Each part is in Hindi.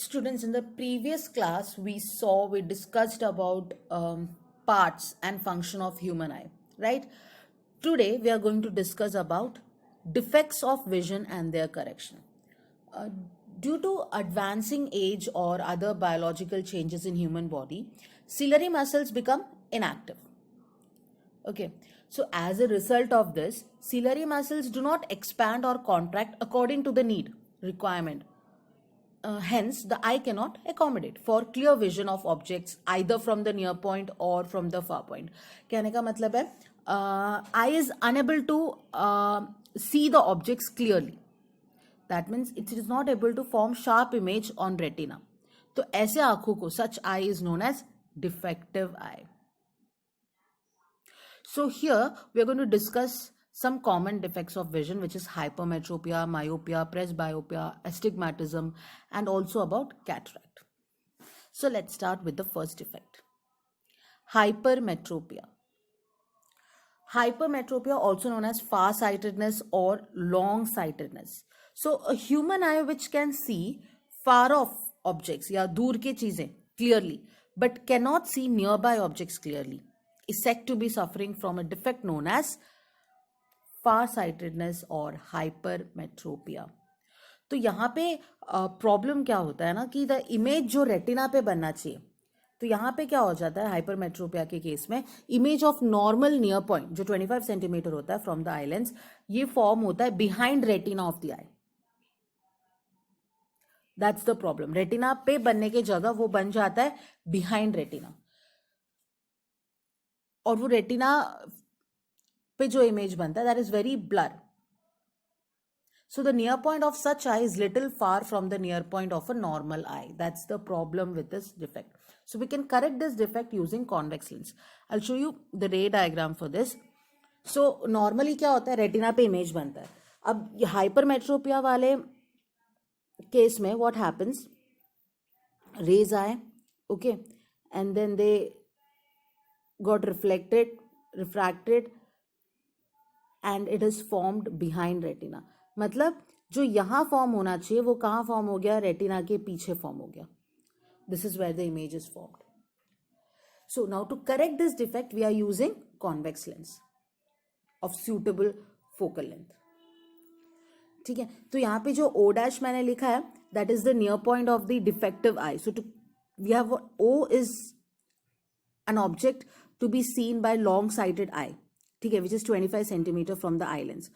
Students, in the previous class, we discussed about parts and function of human eye, right? Today, we are going to discuss about defects of vision and their correction. Uh, Due to advancing age or other biological changes in human body, ciliary muscles become inactive. Okay, so as a result of this, ciliary muscles do not expand or contract according to the need, requirement. Hence, the eye cannot accommodate for clear vision of objects either from the near point or from the far point. कहने का मतलब है eye is unable to see the objects clearly. That means it is not able to form sharp image on retina. तो ऐसे आंखों को such eye is known as defective eye. So here we are going to discuss some common defects of vision, which is hypermetropia, myopia, presbyopia, astigmatism, and also about cataract. So let's start with the first defect. Hypermetropia. Hypermetropia, also known as far-sightedness or long-sightedness. So a human eye which can see far off objects या दूर की चीजें clearly, but cannot see nearby objects clearly, is said to be suffering from a defect known as far-sightedness or hypermetropia. तो यहाँ पे प्रॉब्लम क्या होता है ना कि द इमेज जो रेटिना पे बनना चाहिए, तो यहाँ पे क्या हो जाता है हाइपरमेट्रोपिया के केस में, image of normal near point जो 25 सेंटीमीटर होता है फ्रॉम द आई लेंस, ये फॉर्म होता है behind retina of the eye. That's the problem. Retina पे बनने के जगह वो बन जाता है बिहाइंड रेटिना, और वो रेटिना पे जो इमेज बनता है that is very blur. So the near point of such eye is little far from the near point of a normal eye. That's the problem with this defect. So we can correct this defect using convex lens. I'll show you the ray diagram for this. So normally क्या होता है, रेटिना पे इमेज बनता है. अब हाइपरमेट्रोपिया वाले केस में what happens, rays आए, okay, and then they got refracted and it is formed behind retina. मतलब जो यहाँ फॉर्म होना चाहिए वो कहाँ फॉर्म हो गया, रेटिना के पीछे फॉर्म हो गया. This is where the image is formed. So now to correct this defect we are using convex lens of suitable focal length. ठीक है, तो यहाँ पे जो ओ डैश मैंने लिखा है that is the near point of the defective eye. So to we have O is an object to be seen by long sighted eye, ठीक है, which is 25 centimetre from the eye lens.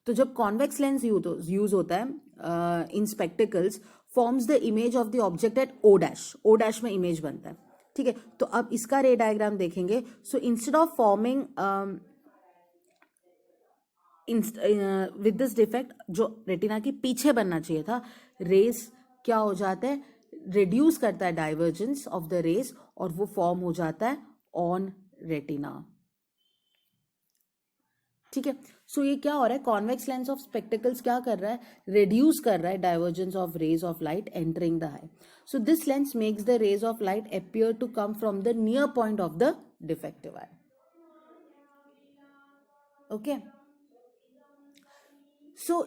तो जब कॉन्वेक्स लेंस यूज होता है in spectacles, forms the image of the object at O dash. O dash में इमेज बनता है. ठीक है, तो अब इसका रे डायग्राम देखेंगे. So instead of forming with this defect, जो रेटिना के पीछे बनना चाहिए था, रेस क्या हो जाता है, रिड्यूस करता है डाइवर्जेंस ऑफ द रेस, और वो फॉर्म हो जाता है ऑन रेटिना. ठीक है, सो ये क्या हो रहा है, कॉन्वेक्स लेंस ऑफ स्पेक्टिकल्स क्या कर रहा है, रिड्यूस कर रहा है divergence of rays of light entering the eye. So this lens makes the rays of light appear to come from the near point of the defective eye. Okay, so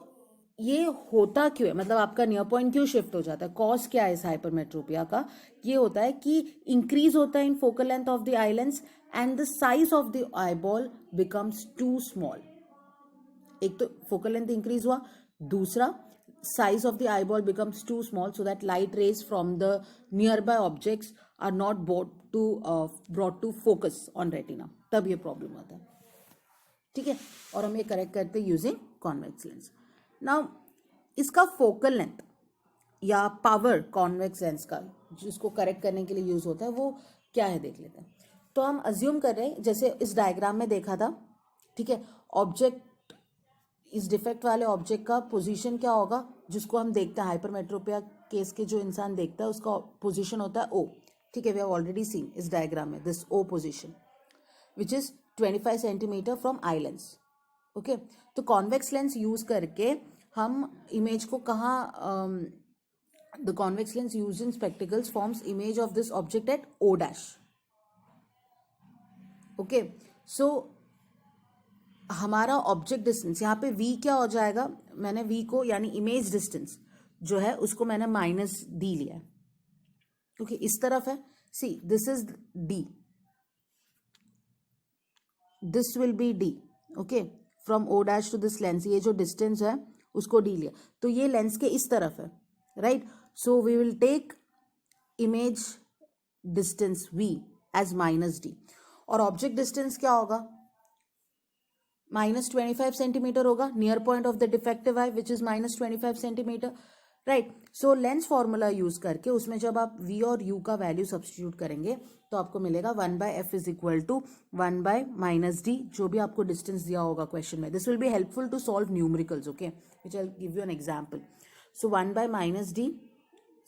ये होता क्यों है, मतलब आपका नियर पॉइंट क्यों शिफ्ट हो जाता है, कॉज क्या है इस हाइपरमेट्रोपिया का. ये होता है कि इंक्रीज होता है in focal length of the eye lens and the size of the eye ball becomes too small. एक तो फोकल लेंथ इंक्रीज हुआ, दूसरा size of the eye ball becomes too small so that light rays from the nearby objects are not brought to focus on retina. तब ये प्रॉब्लम होता है. ठीक है, और हम ये करेक्ट करते हैं यूजिंग कॉन्वेक्स लेंस. नाउ इसका फोकल लेंथ या पावर कॉन्वेक्स लेंस का जिसको करेक्ट करने के लिए यूज होता है वो क्या है देख लेते हैं. तो हम अज्यूम कर रहे हैं जैसे इस डायग्राम में देखा था. ठीक है, ऑब्जेक्ट, इस डिफेक्ट वाले ऑब्जेक्ट का पोजीशन क्या होगा, जिसको हम देखते हैं हाइपरमेट्रोपिया केस के जो इंसान देखता है उसका पोजीशन होता है ओ. ठीक है, वी हैव ऑलरेडी सीन इस डायग्राम में this O position which is 25 centimetre from eye lens. Okay, तो कॉन्वेक्स लेंस यूज करके हम इमेज को कहाँ, the convex lens use in spectacles forms image of this object at O dash. Okay, so हमारा ऑब्जेक्ट डिस्टेंस यहाँ पे v क्या हो जाएगा, मैंने v को यानी इमेज डिस्टेंस जो है उसको मैंने -d लिया है. ओके इस तरफ है, see this is D, this will be D, okay from O dash to this lens, ये जो डिस्टेंस है उसको डी लिया, तो ये लेंस के इस तरफ है, right. So we will take image distance v as minus D, और ऑब्जेक्ट डिस्टेंस क्या होगा, -25 सेंटीमीटर होगा, near point of the defective eye which is -25 centimetre, right. So lens formula use करके उसमें जब आप v और u का वैल्यू सब्सटीट्यूट करेंगे तो आपको मिलेगा 1/f is equal to 1/-d, जो भी आपको डिस्टेंस दिया होगा क्वेश्चन में. This will be helpful to solve numericals, okay, which I give you an example. So 1/-d,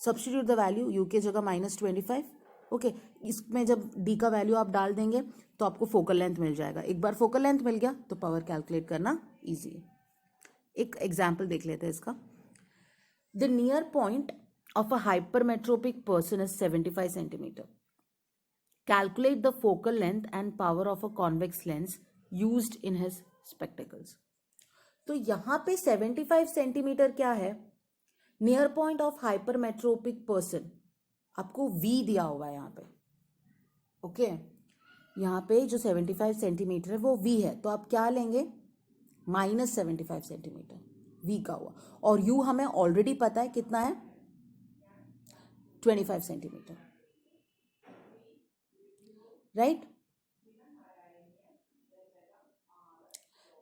substitute the value, u की जगह -25, ओके. इसमें जब d का वैल्यू आप डाल देंगे तो आपको फोकल लेंथ मिल जाएगा. एक बार फोकल लेंथ मिल गया तो पावर कैलकुलेट करना ईजी है. एक एग्जाम्पल देख लेते हैं इसका. The near point of a hypermetropic person is 75 centimetre. Calculate the focal length and power of a convex lens used in his spectacles. तो यहाँ पे 75 सेंटीमीटर क्या है, near point of hypermetropic person, आपको v दिया हुआ है यहाँ पे, ओके. यहाँ पे जो 75 सेंटीमीटर है वो v है, तो आप क्या लेंगे, -75 सेंटीमीटर v का हुआ, और u हमें ऑलरेडी पता है कितना है, 25 centimetre, right,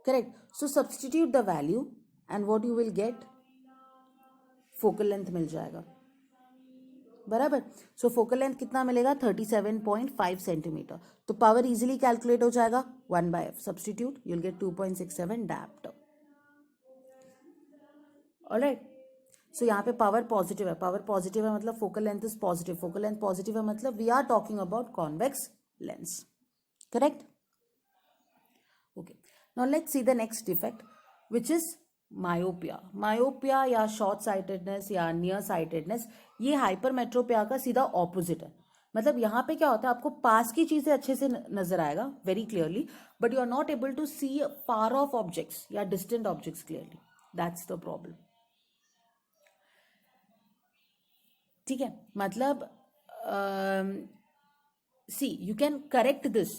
correct. So substitute the value and what you will get, focal length मिल जाएगा, बराबर. सो फोकल लेंथ कितना मिलेगा, 37.5 सेंटीमीटर. तो पावर इजीली कैलकुलेट हो जाएगा, 1/f substitute, you will get 2.67 dioptre. Alright. So यहाँ पे पावर पॉजिटिव है, पावर पॉजिटिव है मतलब focal length is positive, focal length positive है मतलब we are talking about convex lens, correct. Okay, now let's see the next defect which is myopia. Myopia या शॉर्ट साइटेडनेस या नियर साइटेडनेस, ये हाइपरमेट्रोपिया का सीधा ऑपोजिट है. मतलब यहाँ पे क्या होता है, आपको पास की चीजें अच्छे से नजर आएगा very clearly, but you are not able to see far off objects या distant objects clearly. That's the problem. ठीक है, मतलब see you can correct this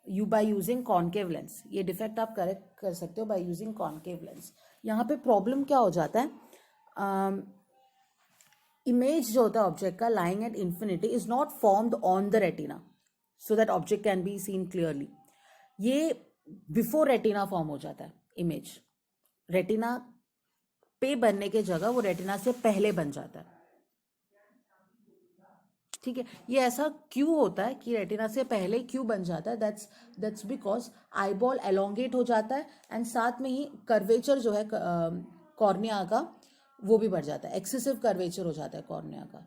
you by using concave lens. ये डिफेक्ट आप करेक्ट कर सकते हो बाय यूजिंग कॉन्केव लेंस. यहाँ पे प्रॉब्लम क्या हो जाता है, इमेज जो होता है ऑब्जेक्ट का lying at infinity is not formed on the retina so that object can be seen clearly. ये बिफोर रेटिना फॉर्म हो जाता है इमेज, रेटिना पे बनने के जगह वो रेटिना से पहले बन जाता है. ठीक है, ये ऐसा क्यों होता है कि रेटिना से पहले क्यों बन जाता है, दैट्स बिकॉज आईबॉल एलोंगेट हो जाता है एंड साथ में ही कर्वेचर जो है कॉर्निया का वो भी बढ़ जाता है, एक्सेसिव कर्वेचर हो जाता है कॉर्निया का.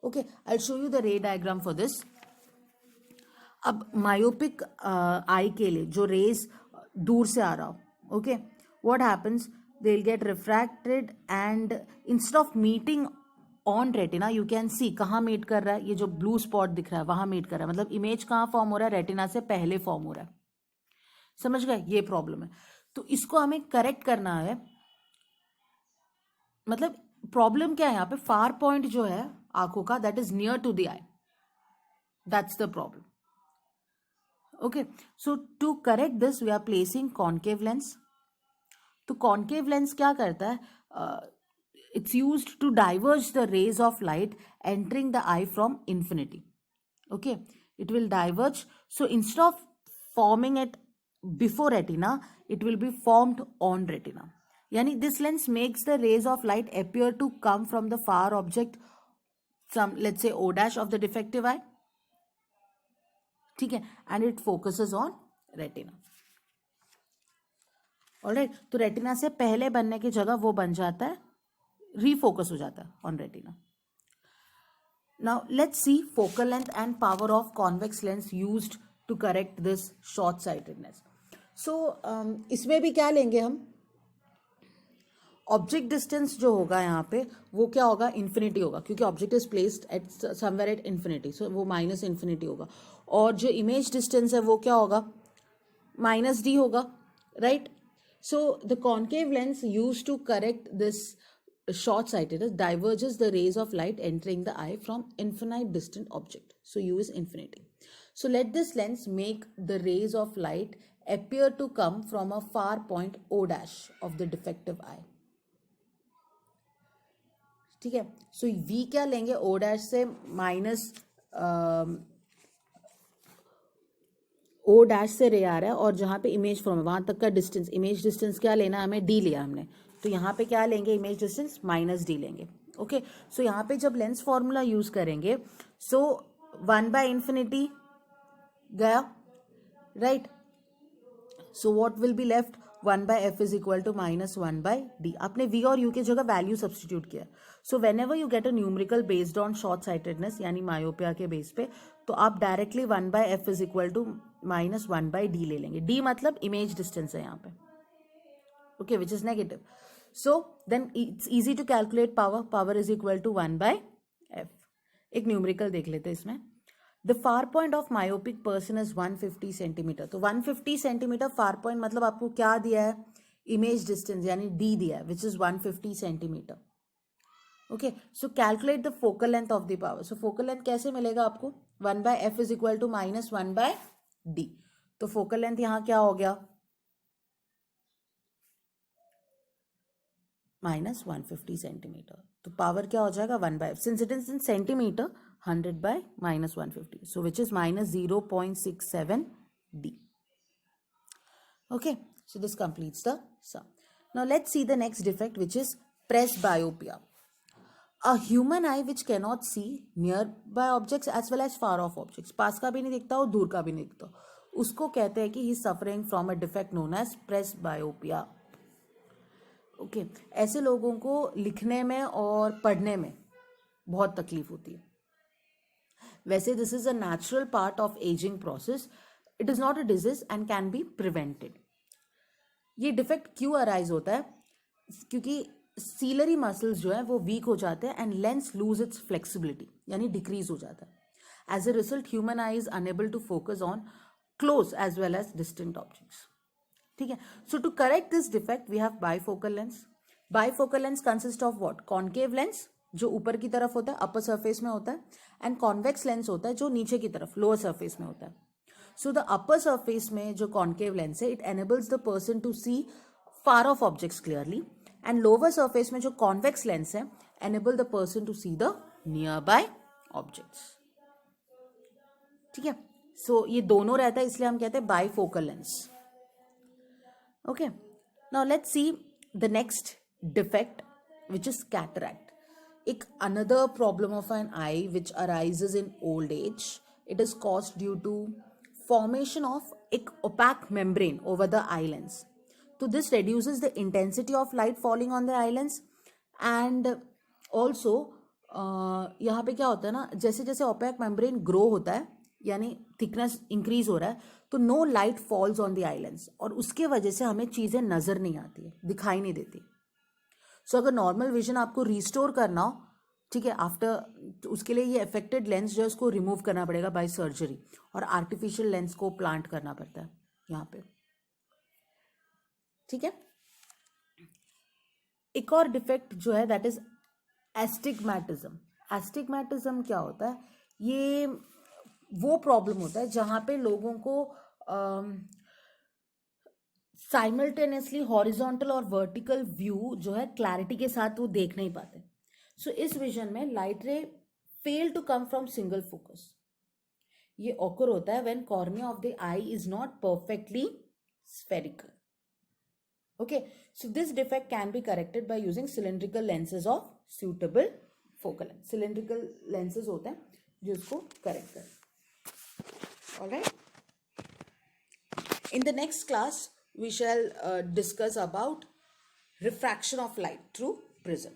Okay, I will show you the रे डायग्राम फॉर दिस. अब मायोपिक आई के लिए जो रेज दूर से आ रहा हो, okay, what happens, they will get refracted and instead of meeting on retina you can see कहाँ मीट कर रहा है, ये जो ब्लू स्पॉट दिख रहा है वहां मीट कर रहा है, मतलब इमेज कहाँ फॉर्म हो रहा है, रेटिना से पहले फॉर्म हो रहा है. समझ गए, ये प्रॉब्लम है. तो इसको हमें करेक्ट करना है. मतलब प्रॉब्लम क्या है यहाँ पे, फार पॉइंट जो है आंखों का that is near to the eye, that's the problem. Okay, so to correct this we are placing concave lens. तो कॉन्केव लेंस क्या करता है, it's used to diverge the rays of light entering the eye from infinity. Okay, it will diverge. So instead of forming it before retina, it will be formed on retina. Yani this lens makes the rays of light appear to come from the far object, some let's say O dash of the defective eye. ठीक है, and it focuses on retina. Alright, तो रेटिना से पहले बनने की जगह वो बन जाता है, refocus हो जाता है on retina. Now let's see focal length and power of convex lens used to correct this short sightedness. So इसमें भी क्या लेंगे हम, ऑब्जेक्ट डिस्टेंस जो होगा यहाँ पे वो क्या होगा, इन्फिनिटी होगा, क्योंकि object is placed at somewhere at infinity, so वो माइनस इन्फिनिटी होगा. और जो इमेज डिस्टेंस है वो क्या होगा, -d होगा, right. So the concave lens used to correct this short sightedness diverges the rays of light entering the eye from infinite distant object. So U is infinity. So let this lens make the rays of light appear to come from a far point O dash of the defective eye. ठीक है. So V क्या लेंगे, O dash से माइनस O डैश से रे आ रहा है और जहाँ पे इमेज फ्रॉम है वहाँ तक का डिस्टेंस, इमेज डिस्टेंस क्या लेना है हमें, D लिया हमने. तो यहाँ पे क्या लेंगे, इमेज डिस्टेंस माइनस D लेंगे. ओके. सो यहाँ पे जब लेंस फॉर्मूला यूज करेंगे, सो 1/infinity गया, right. So what will be left, 1/f is equal to -1/d. आपने v और u की जगह वैल्यू सब्सटीट्यूट किया. So when ever you get a numerical based on short sightedness यानी मायोपिया के बेस पे, तो आप directly 1/f is equal to -1/d ले लेंगे. d मतलब इमेज डिस्टेंस है यहाँ पे, okay, which is negative. So then it's easy to calculate power. Power is equal to 1/f. एक न्यूमेरिकल देख लेते हैं इसमें. The far point of myopic person is 150 centimetre. तो 150 सेंटीमीटर फार पॉइंट मतलब आपको क्या दिया है, इमेज डिस्टेंस यानी d दिया है, which is 150 centimetre. Okay. So calculate the focal length of the power. So focal length कैसे मिलेगा आपको, 1/f is equal to -1/d. तो फोकल लेंथ यहाँ क्या हो गया, -150 सेंटीमीटर. तो पावर क्या हो जाएगा, 1/f. Since it is in centimetre, 100 by -150. So which is -0.67 D. Okay. So this completes the sum. Now let's see the next defect, which is presbyopia. A human eye which cannot see nearby objects as well as far off objects. पास का भी नहीं दिखता और दूर का भी नहीं दिखता, उसको कहते हैं कि he is suffering from a defect known as presbyopia. Okay. ऐसे लोगों को लिखने में और पढ़ने में बहुत तकलीफ होती है. वैसे this is a natural part of ageing process. It is not a disease and can be prevented. ये डिफेक्ट क्यों अराइज होता है, क्योंकि सीलरी मसल्स जो है वो वीक हो जाते हैं and lens lose its flexibility यानी डिक्रीज हो जाता है. As a result human eye is unable to focus on close as well as distant objects. ठीक है. So to correct this defect we have bifocal lens. Bifocal lens consist of what, concave lens जो ऊपर की तरफ होता है, अपर सरफेस में होता है, एंड कॉन्वेक्स लेंस होता है जो नीचे की तरफ लोअर सरफेस में होता है. सो द अपर सरफेस में जो कॉन्केव लेंस है, it enables the person to see far off objects clearly, and lower surface में जो कॉन्वेक्स लेंस है enable the person to see the nearby objects. ठीक है. सो ये दोनों रहता है, इसलिए हम कहते हैं bifocal lens. Okay. Now let's see the next defect, which is cataract. एक another problem of an eye which arises in old age. It is caused due to formation of एक opaque membrane over the eye lens. So this reduces the intensity of light falling on the eye lens, and also यहाँ पे क्या होता है ना, जैसे जैसे opaque membrane grow होता है यानी थिकनेस इंक्रीज हो रहा है, तो no light falls on the eye lens और उसके वजह से हमें चीज़ें नज़र नहीं आती है, दिखाई नहीं देती. सो अगर नॉर्मल विजन आपको रिस्टोर करना हो, ठीक है, आफ्टर, तो उसके लिए ये अफेक्टेड लेंस जो है उसको रिमूव करना पड़ेगा बाय सर्जरी, और आर्टिफिशियल लेंस को प्लांट करना पड़ता है यहाँ पे. ठीक है. एक और डिफेक्ट जो है दैट इज एस्टिग्मेटिज्म. एस्टिग्मेटिज्म क्या होता है, ये वो प्रॉब्लम होता है जहाँ पे लोगों को साइमल्टेनियसली हॉरिजॉन्टल और वर्टिकल व्यू जो है क्लैरिटी के साथ वो देख नहीं पाते. सो इस विजन में light ray fail to come from single focus. ये ऑकर होता है when cornea of the eye is not perfectly spherical. Okay. So this defect can be corrected by using cylindrical lenses of suitable focal length. Cylindrical lenses होते हैं जो इसको करेक्ट करें. Alright. In the next class, we shall discuss about refraction of light through prism.